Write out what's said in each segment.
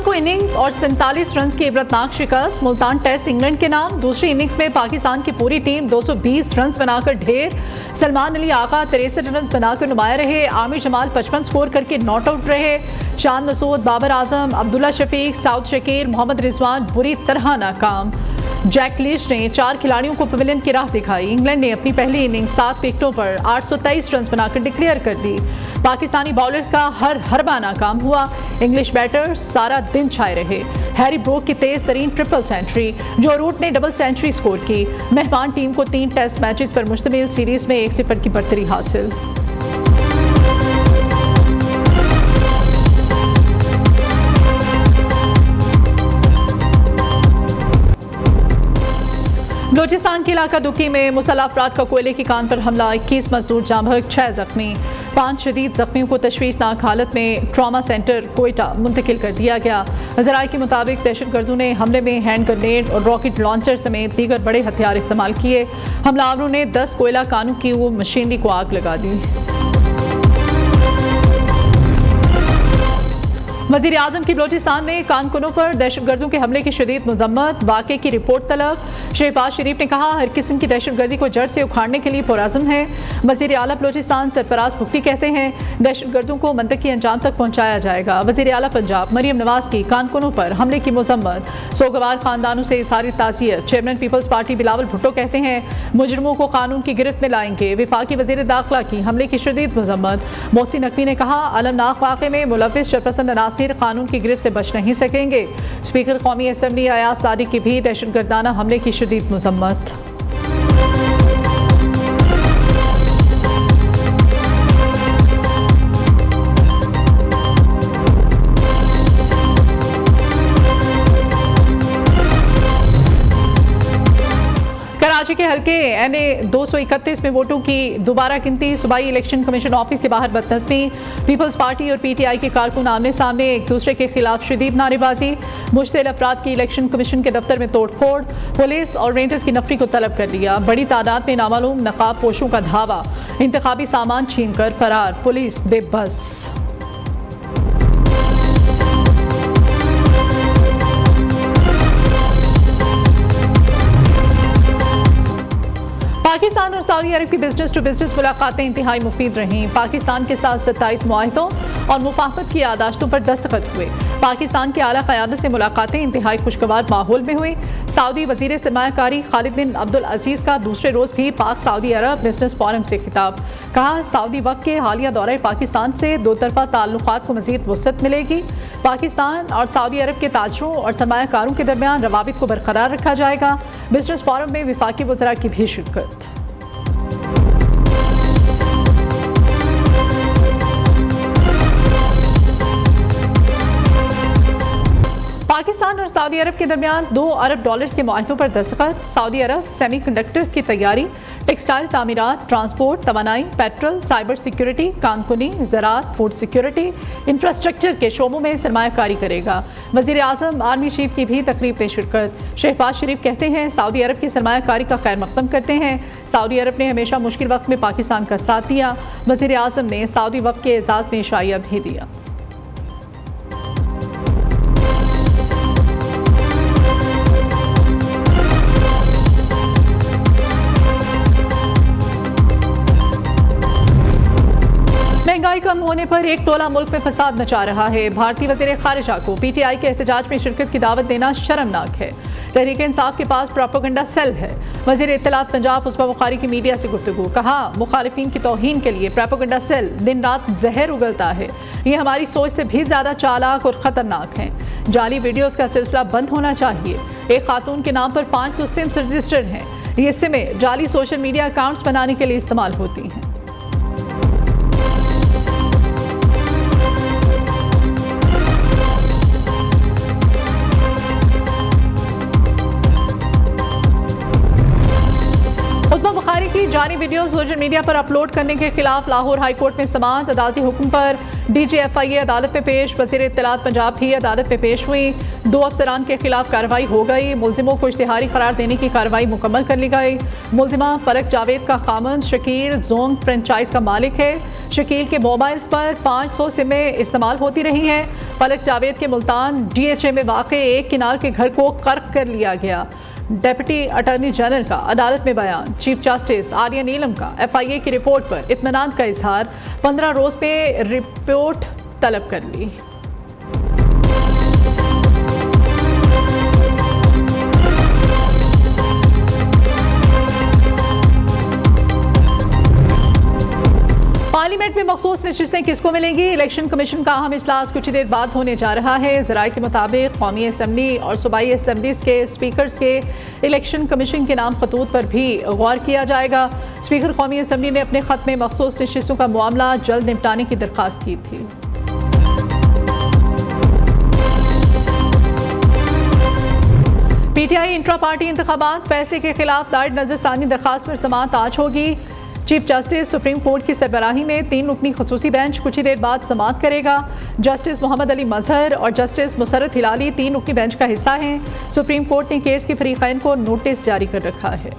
को इनिंग और 47 रन की इबरतनाक शिकस्त। मुल्तान टेस्ट इंग्लैंड के नाम। दूसरी इनिंग्स में पाकिस्तान की पूरी टीम 220 रन बनाकर ढेर। सलमान अली आगा 63 रन बनाकर नुमाया रहे। आमिर जमाल 55 स्कोर करके नॉट आउट रहे। शान मसूद, बाबर आजम, अब्दुल्ला शफीक, साउद शकीर, मोहम्मद रिजवान बुरी तरह नाकाम। जैक लीच ने 4 खिलाड़ियों को पवेलियन की राह दिखाई। इंग्लैंड ने अपनी पहली इनिंग्स 7 विकेटों पर 823 रन बनाकर डिक्लेयर कर दी। पाकिस्तानी बॉलर्स का हर हरबा नाकाम हुआ। इंग्लिश बैटर्स सारा दिन छाए रहे। हैरी ब्रोक की तेज तरीन ट्रिपल सेंचुरी। जो रूट ने डबल सेंचुरी स्कोर की। मेहमान टीम को 3 टेस्ट मैचेस पर मुश्तमिल सीरीज में 1-0 की बढ़तरी हासिल। बलूचिस्तान के इलाका दुकी में मुसल्लह अफराद का कोयले की कान पर हमला। 21 मजदूर जाँ बहक, 6 जख्मी। 5 शदीद जख्मियों को तशवीशनाक हालत में ट्रॉमा सेंटर कोयटा मुंतकिल कर दिया गया। ज़राए के मुताबिक दहशतगर्दों ने हमले में हैंड ग्रेनेड और रॉकेट लॉन्चर समेत दीगर बड़े हथियार इस्तेमाल किए। हमलावरों ने 10 कोयला कानों की मशीनरी को आग लगा दी। वज़ीर आज़म की बलूचिस्तान में कारकुनों पर दहशतगर्दों के हमले की शदीद मज़म्मत। वाक़े की रिपोर्ट तलब। शहबाज शरीफ ने कहा, हर किस्म की दहशतगर्दी को जड़ से उखाड़ने के लिए पुरअज़्म है। वज़ीर आला बलूचिस्तान सरफराज भुट्टी कहते हैं, दहशतगर्दों को मंतकी अंजाम तक पहुँचाया जाएगा। वज़ीर आला पंजाब मरियम नवाज की कारकुनों पर हमले की मज़म्मत। सोगवार खानदानों से इज़हार ताज़ियत। Chairman Peoples Party Bilawal Bhutto कहते हैं, मुजरिमों को कानून की गिरफ्त में लाएंगे। वफाकी वज़ीर दाखिला की हमले की शदीद मज़म्मत। मोहसिन नकवी ने कहा, अलमनाक वाक़े में मुलव्विस शरपसंद अनासर कानून की गिरफ्त से बच नहीं सकेंगे। स्पीकर कौमी असम्बली अयाज सादिक की भी दहशतगर्दाना हमले की शदीद मज़म्मत। कराची के हल्के NA 231 में वोटों की दोबारा गिनती। सूबाई इलेक्शन कमीशन ऑफिस के बाहर बदतज़मी। पीपल्स पार्टी और PTI के कारकुन आमने सामने एक दूसरे के खिलाफ शदीद नारेबाजी। मुश्तिल अफराद की इलेक्शन कमीशन के दफ्तर में तोड़ फोड़। पुलिस और रेंजर्स की नफरी को तलब कर लिया। बड़ी तादाद में नामालूम नकाब पोशों का धावा। इंतखाबी सामान छीन कर फरार। पुलिस बेबस। पाकिस्तान और सऊदी अरब की बिजनेस टू बिजनेस मुलाकातें इंतहाई मुफीद रहीं। पाकिस्तान के साथ 27 मुआहदों और मुफाहमत की यादाश्तों पर दस्तखत हुए। पाकिस्तान की आला क़यादत से मुलाकातें इंतहाई खुशगवार माहौल में हुई। सऊदी वज़ीर सरमायाकारी खालिद बिन अब्दुल अजीज़ का दूसरे रोज़ भी पाक सऊदी अरब बिजनेस फोरम से खिताब। कहा, सऊदी वक्त के हालिया दौरे पाकिस्तान से दो तरफा ताल्लुकात को मज़ीद वुसअत मिलेगी। पाकिस्तान और सऊदी अरब के ताजरों और सरमायाकारों के दरमियान रवाबित को बरकरार रखा जाएगा। बिजनेस फोरम में वफाकी वज़रा की भी शिरकत। पाकिस्तान और सऊदी अरब के दरमियान $2 अरब के मुआहदों पर दस्तखत। सऊदी अरब सेमी कंडक्टर्स की तैयारी, टेक्सटाइल तामीरात, ट्रांसपोर्ट, तवानाई, पेट्रोल, साइबर सिक्योरिटी, कानकुनी, ज़राअत, फूड सिक्योरिटी, इंफ्रास्ट्रक्चर के शोबों में सरमायाकारी करेगा। वज़ीर आज़म आर्मी चीफ की भी तकरीब में शिरकत। शहबाज शरीफ कहते हैं, सऊदी अरब की सरमायाकारी का खैर मकदम करते हैं। सऊदी अरब ने हमेशा मुश्किल वक्त में पाकिस्तान का साथ दिया। वज़ीर आज़म ने सऊदी वक्त के एजाज़ में शाइया भी दिया। महंगाई कम होने पर एक टोला मुल्क में फसाद मचा रहा है। भारतीय वज़ीर खारिजा को PTI के एहतजाज में शिरकत की दावत देना शर्मनाक है। तहरीक इंसाफ के पास प्रोपेगेंडा सेल है। वज़ीर इत्तलात पंजाब उसबा बुखारी की मीडिया से गुफ्तगू। कहा, मुखालिफिन की तौहीन के लिए प्रोपेगेंडा सेल दिन रात जहर उगलता है। ये हमारी सोच से भी ज़्यादा चालाक और ख़तरनाक है। जाली वीडियोज़ का सिलसिला बंद होना चाहिए। एक खातून के नाम पर 500 सिम्स रजिस्टर्ड हैं। ये सिमें जाली सोशल मीडिया अकाउंट्स बनाने के लिए इस्तेमाल होती हैं। उसबा बुखारी की जाली वीडियो सोशल मीडिया पर अपलोड करने के खिलाफ लाहौर हाई कोर्ट में समाअत। अदालती हुक्म पर DGFIA अदालत में पेश। वज़ीर इत्तलात पंजाब भी अदालत में पेश हुई। 2 अफसरान के खिलाफ कार्रवाई हो गई। मुलजिमों को इश्तिहारी करार देने की कार्रवाई मुकम्मल कर ली गई। मुलजिमा पलक जावेद का खामन शकील जोंग फ्रेंचाइज का मालिक है। शकील के मोबाइल्स पर 500 सिमें इस्तेमाल होती रही हैं। पलक जावेद के मुल्तान DHA में वाक़े एक किनाल के घर को कर्क कर लिया गया। डेप्यूटी अटॉर्नी जनरल का अदालत में बयान। चीफ जस्टिस आर्या नीलम का FIA की रिपोर्ट पर इत्मीनान का इजहार। 15 रोज में रिपोर्ट तलब कर ली। पार्लियामेंट में मखसूस नशिस्तें किसको मिलेंगी? इलेक्शन कमीशन का अहम इजलास कुछ ही देर बाद होने जा रहा है। ज़राए के मुताबिक कौमी असम्बली और सूबाई असम्बलीज़ के स्पीकर्स के इलेक्शन कमीशन के नाम खतूत पर भी गौर किया जाएगा। स्पीकर कौमी असम्बली ने अपने खत में मखसूस नशिस्तों का मामला जल्द निपटाने की दरख्वास्त की थी। PTI इंट्रा पार्टी इंतखाबात फैसले के खिलाफ दायर नजरसानी दरख्वास्त पर समाअत आज होगी। चीफ जस्टिस सुप्रीम कोर्ट की सरबराही में 3 रुकनी खसूसी बेंच कुछ ही देर बाद समाअत करेगा। जस्टिस मोहम्मद अली मजहर और जस्टिस मुसरत हिलाली 3 रुकनी बेंच का हिस्सा हैं। सुप्रीम कोर्ट ने केस के फरीकैन को नोटिस जारी कर रखा है।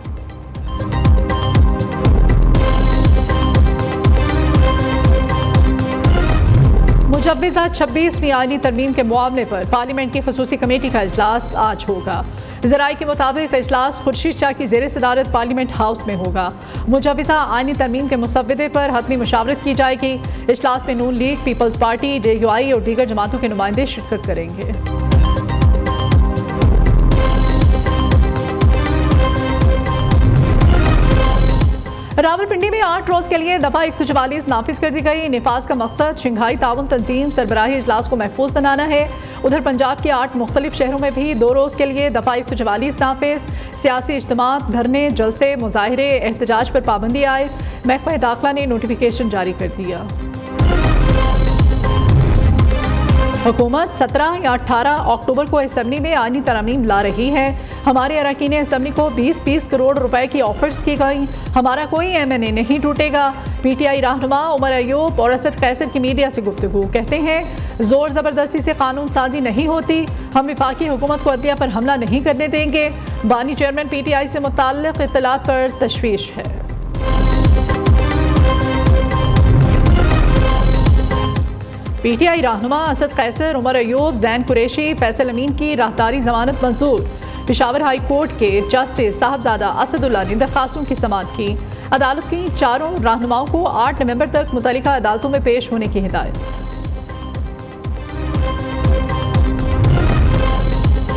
मुजव्विज़ा 26वीं आईनी तरमीम के मामले पर पार्लियामेंट की खसूसी कमेटी का इजलास आज होगा। ज़राए के मुताबिक इजलास खुर्शीद शाह की ज़ेर सदारत पार्लियामेंट हाउस में होगा। मुजव्विज़ा आईनी तरमीम के मुसव्वदे पर हतमी मुशावरत की जाएगी। इजलास में नून लीग, पीपल्स पार्टी, JUI और दीगर जमातों के नुमाइंदे शिरकत करेंगे। रावलपिंडी में 8 रोज के लिए दफा 144 नाफिज कर दी गई। निफाज का मकसद शंघाई ताउन तंजीम सरबराही इजलास को महफूज बनाना है। उधर पंजाब के 8 मुख्तलिफ शहरों में भी 2 रोज के लिए दफा 144 नाफिज। सियासी इज्तिमात, धरने, जलसे, मुजाहिरे, एहतजाज पर पाबंदी आए। महकमा दाखिला ने नोटिफिकेशन जारी कर दिया। हुकूमत 17 या 18 अक्टूबर को असम्बली में आईनी तरमीम ला रही है। हमारे अरकान असम्बली को 20-20 करोड़ रुपए की ऑफर्स की गई। हमारा कोई MNA नहीं टूटेगा। PTI रहनुमा उमर अयूब और असद कैसर की मीडिया से गुफ्तगू। कहते हैं जोर ज़बरदस्ती से कानून साजी नहीं होती। हम वफाकी हुकूमत को अदलिया पर हमला नहीं करने देंगे। बानी चेयरमैन PTI से मुताल्लिक़ इत्तलात पर तशवीश है। PTI रहनुमा असद कैसर, उमर अयूब, जैन कुरैशी, फैसल अमीन की राहदारी जमानत मंजूर। पेशावर हाई कोर्ट के जस्टिस साहबजादा असदुल्ला ने दरखास्तों की समाअत की। अदालत की चारों रहनुमाओं को 8 नवंबर तक मुतल्लिका अदालतों में पेश होने की हिदायत।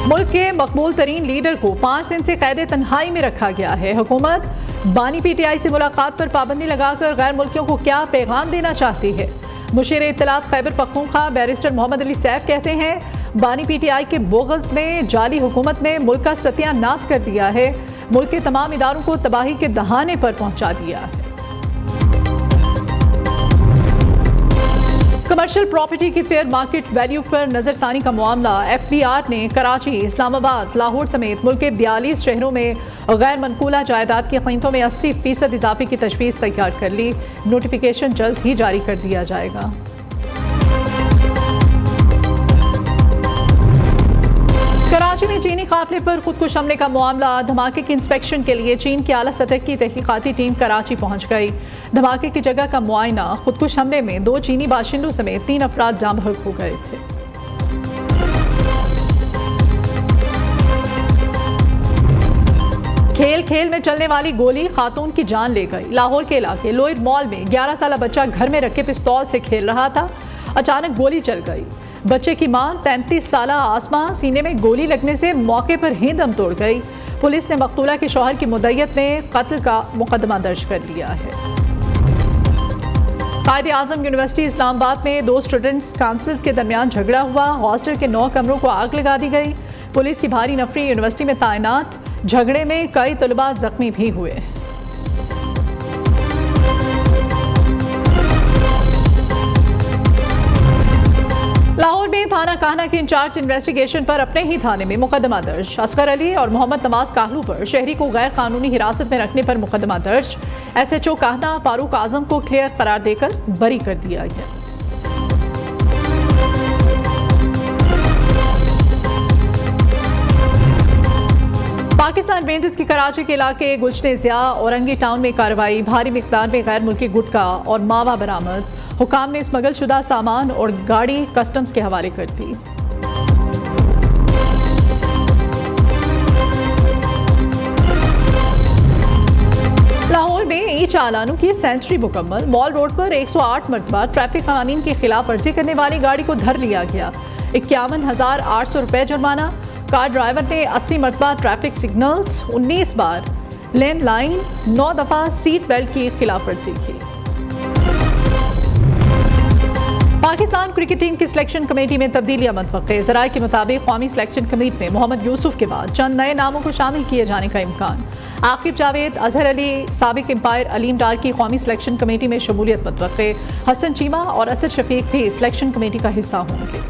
मुल्क के मकबूल तरीन लीडर को 5 दिन से कैद तन्हाई में रखा गया है। हुकूमत बानी PTI से मुलाकात पर पाबंदी लगाकर गैर मुल्कियों को क्या पैगाम देना चाहती है? मुशीर इत्तलात खैबर पख्तूनख्वा बैरिस्टर मोहम्मद अली सैफ कहते हैं बानी PTI के बोगस में जाली हुकूमत ने मुल्क का सत्यानाश कर दिया है। मुल्क के तमाम इदारों को तबाही के दहाने पर पहुंचा दिया है। कमर्शियल प्रॉपर्टी की फेयर मार्केट वैल्यू पर नजरसानी का मामला। FBR ने कराची, इस्लामाबाद, लाहौर समेत मुल्क के 42 शहरों में गैर मनकूला जायदाद की कीमतों में 80% इजाफे की तजवीज़ तैयार कर ली। नोटिफिकेशन जल्द ही जारी कर दिया जाएगा। कराची में चीनी काफिले पर खुदकुश हमले का मामला। धमाके की इंस्पेक्शन के लिए चीन की आला सतह की तहकीकाती टीम कराची पहुंच गई। धमाके की जगह का मुआयना। खुदकुश हमले में 2 चीनी बाशिंदों समेत 3 अफराद जाम बहक हो गए थे। खेल खेल में चलने वाली गोली खातून की जान ले गई। लाहौर के इलाके लोयर मॉल में 11 साल बच्चा घर में रखे पिस्तौल से खेल रहा था। अचानक गोली चल गई। बच्चे की मां 33 साला आसमा सीने में गोली लगने से मौके पर ही दम तोड़ गई। पुलिस ने मकतूला के शौहर की मुद्दत में कत्ल का मुकदमा दर्ज कर लिया है। कायदे आजम यूनिवर्सिटी इस्लामाबाद में 2 स्टूडेंट्स काउंसिल के दरमियान झगड़ा हुआ। हॉस्टल के 9 कमरों को आग लगा दी गई। पुलिस की भारी नफरी यूनिवर्सिटी में तैनात। झगड़े में कई तलबा जख्मी भी हुए। लाहौर में थाना काहना के इंचार्ज इन्वेस्टिगेशन पर अपने ही थाने में मुकदमा दर्ज। असगर अली और मोहम्मद नवाज काहलू पर शहरी को गैर कानूनी हिरासत में रखने पर मुकदमा दर्ज। SHO काहना फारूक आजम को क्लियर करार देकर बरी कर दिया गया। पाकिस्तान रेंजर्स की कराची के इलाके गुलशन ज़िया औरंगी टाउन में कार्रवाई। भारी मिकदार में गैर मुल्की गुटखा और मावा बरामद। हुकाम ने स्मगल शुदा सामान और गाड़ी कस्टम्स के हवाले कर दी। लाहौर में ई चालानों की सेंचुरी मुकम्मल। मॉल रोड पर 108 मरतबा ट्रैफिक कानून की खिलाफ वर्जी करने वाली गाड़ी को धर लिया गया। 51,800 रुपये जुर्माना। कार ड्राइवर ने 80 मरतबा ट्रैफिक सिग्नल्स, 19 बार लेन लाइन, 9 दफ़ा सीट बेल्ट की खिलाफ वर्जी की। पाकिस्तान क्रिकेट टीम की सिलेक्शन कमेटी में तब्दीलियां मुतवक्के। ज़राए के मुताबिक कौमी सिलेक्शन कमेटी में मोहम्मद यूसुफ के बाद चंद नए नामों को शामिल किए जाने का इम्कान। आकिब जावेद, अजहर अली, साबिक एम्पायर अलीम डार की कौमी सिलेक्शन कमेटी में शमूलियत मुतवक्के। हसन चीमा और असद शफीक भी सिलेक्शन कमेटी का हिस्सा होंगे।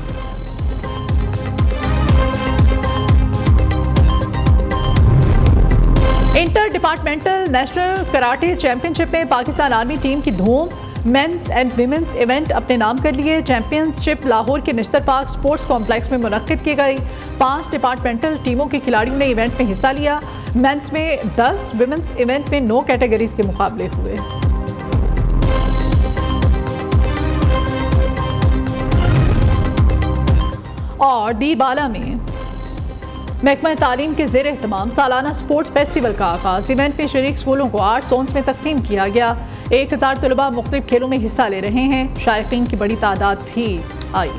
Inter departmental national karate championship में पाकिस्तान आर्मी टीम की धूम। मेंस एंड विमेंस इवेंट अपने नाम कर लिए। चैंपियनशिप लाहौर के नश्तर पार्क स्पोर्ट्स कॉम्प्लेक्स में मुनक्किद की गई। 5 डिपार्टमेंटल टीमों के खिलाड़ियों ने इवेंट में हिस्सा लिया। मेंस में 10, विमेंस इवेंट में 9 कैटेगरीज के मुकाबले हुए। और दीबाला में महकमा तालीम के ज़ेर एहतमाम सालाना स्पोर्ट्स फेस्टिवल का आगाज। इवेंट में शरीक स्कूलों को 8 जोन्स में तकसीम किया गया। 1000 तलबा मुख्तलिफ खेलों में हिस्सा ले रहे हैं। शायकीन की बड़ी तादाद भी आई।